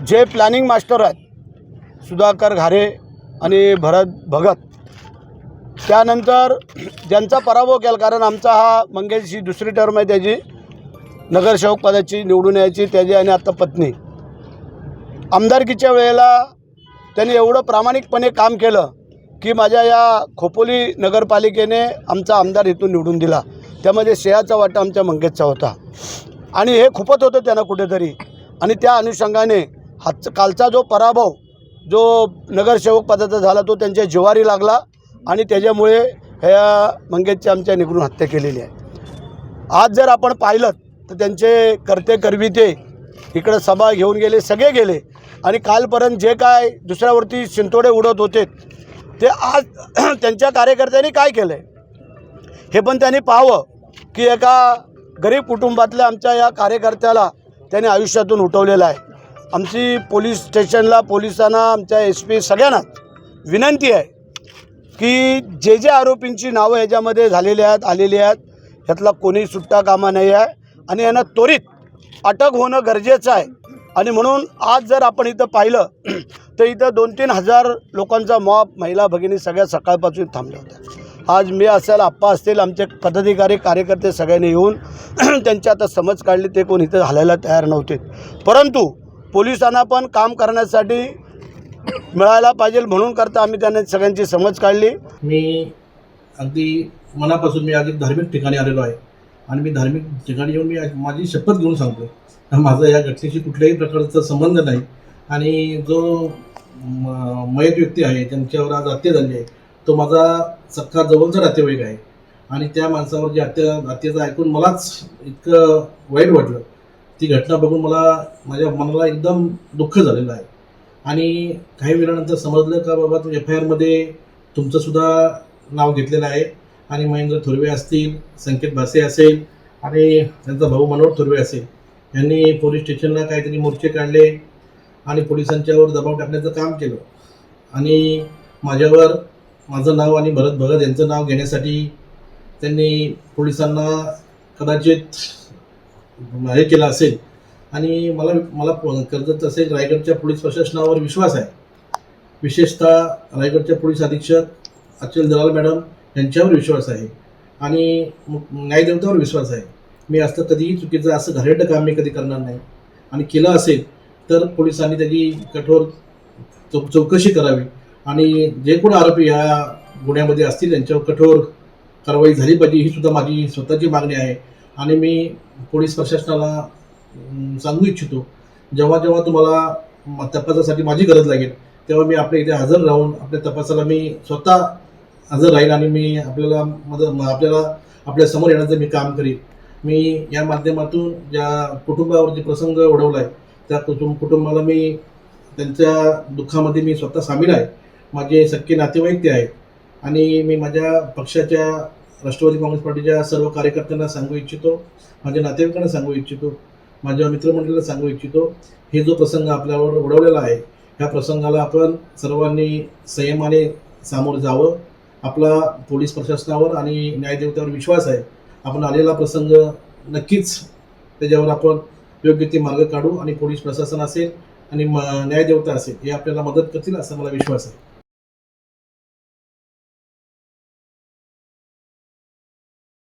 जे planning master आहेत सुधाकर घारे आणि भरत भगत, त्यानंतर ज्यांचा पराभव केला, कारण आमचा हा मंगेशची दुसरी टर्म आहे त्याची नगरसेवक पदाची निवडून यायची, त्याची आणि आता पत्नी. आमदारकीच्या वेळेला त्यांनी एवढं प्रामाणिकपणे काम केलं की माझ्या या खोपोली नगरपालिकेने आमचा आमदार इथून निवडून दिला. त्यामध्ये श्रेयाचा वाटा आमच्या मंगेशचा होता आणि हे खुपत होतं त्यांना कुठेतरी. आणि त्या अनुषंगाने कालचा जो पराभव जो नगरसेवक पदाचा झाला तो त्यांच्या जिवारी लागला आणि त्याच्यामुळे ह्या मंगेशची आमच्या निघून हत्या केलेली आहे. आज जर आपण पाहिलं तर त्यांचे करते करविते इकडं सभा घेऊन गेले, सगळे गेले आणि कालपर्यंत जे काय दुसऱ्यावरती शिंतोडे उडत होते ते आज त्यांच्या कार्यकर्त्यांनी काय केलं आहे हे पण त्यांनी पाहावं की एका गरीब कुटुंबातल्या आमच्या या कार्यकर्त्याला त्यांनी आयुष्यातून उठवलेलं आहे. आमची पोलीस स्टेशनला, पोलिसांना, आमच्या SP सगळ्यांना विनंती आहे की जे जे आरोपींची नावं ह्याच्यामध्ये झालेली आहेत, आलेली आहेत, ह्यातला कोणी सुट्टा कामा नाही आहे आणि यांना त्वरित अटक होणं गरजेचं आहे. आणि म्हणून आज जर आपण इथं पाहिलं तर इथं 2-3 हजार लोकांचा मॉब, महिला भगिनी सगळ्या सकाळपासून थांबल्या होत्या. आज मी असेल, आप्पा असतील, आमचे पदाधिकारी, कार्यकर्ते सगळ्यांनी येऊन त्यांची आता समज काढली. ते कोण इथं हलायला तयार नव्हते, परंतु पोलिसांना पण काम करण्यासाठी मिळायला पाहिजे म्हणून करता आम्ही त्यांना सगळ्यांची समज काढली. मी अगदी मनापासून मी अगदी धार्मिक ठिकाणी आलेलो आहे आणि मी धार्मिक ठिकाणी येऊन मी माझी शपथ घेऊन सांगतो माझा या घटनेशी कुठल्याही प्रकारचा संबंध नाही. आणि जो मयत व्यक्ती आहे ज्यांच्यावर आज हत्या झाली आहे तो माझा सख्खा जवळचा नातेवाईक आहे आणि त्या माणसावर जी हत्येचं ऐकून मलाच इतकं वाईट वाटलं. ती घटना बघून माझ्या मनाला एकदम दुःख झालेलं आहे. आणि काही वेळानंतर समजलं का बाबा तो FIR मध्ये तुमचंसुद्धा नाव घेतलेलं आहे आणि महेंद्र थोरवे असतील, संकेत भासे असेल आणि त्यांचा भाऊ मनोहर थोरवे असेल यांनी पोलीस स्टेशनला काहीतरी मोर्चे काढले आणि पोलिसांच्यावर दबाव टाकण्याचं काम केलं आणि माझ्यावर माझं नाव आणि भरत भगत यांचं नाव घेण्यासाठी त्यांनी पोलिसांना कदाचित हे केलं असेल. आणि मला कर्जत असेल रायगडच्या पोलीस प्रशासनावर विश्वास आहे, विशेषतः रायगडच्या पोलीस अधीक्षक अचल दलाल मॅडम यांच्यावर विश्वास आहे आणि न्यायदेवतावर विश्वास आहे. मी असं कधीही चुकीचं असं घाणेरडं काम मी कधी करणार नाही आणि केलं असेल तर पोलिसांनी त्याची कठोर चौकशी करावी आणि जे कोणी आरोपी या गुन्ह्यामध्ये असतील त्यांच्यावर कठोर कारवाई झाली पाहिजे ही सुद्धा माझी स्वतःची मागणी आहे. आणि मी पोलीस प्रशासनाला सांगू इच्छितो जेव्हा जेव्हा तुम्हाला तपासासाठी माझी गरज लागेल तेव्हा मी आपल्या इथे हजर राहून आपल्या तपासाला मी स्वतः हजर राहील आणि मी आपल्या समोर येण्याचं मी काम करीन. मी या माध्यमातून ज्या कुटुंबावर जे प्रसंग ओढवला आहे त्या कुटुंबाला मी त्यांच्या दुःखामध्ये मी स्वतः सामील आहे. माझे सख्खे नातेवाईक ते आहेत आणि मी माझ्या पक्षाच्या राष्ट्रवादी काँग्रेस पार्टीच्या सर्व कार्यकर्त्यांना सांगू इच्छितो, माझ्या नातेवाईकांना सांगू इच्छितो, माझ्या मित्रमंडळीला सांगू इच्छितो हे जो प्रसंग आपल्यावर ओढवलेला आहे ह्या प्रसंगाला आपण सर्वांनी संयमाने सामोरं जावं. आपला पोलीस प्रशासनावर आणि न्यायदेवतेवर विश्वास आहे. आपण आलेला प्रसंग नक्कीच त्याच्यावर आपण योग्य ते मार्ग काढू आणि पोलीस प्रशासन असेल आणि न्यायदेवता असेल हे आपल्याला मदत करतील असा मला विश्वास आहे.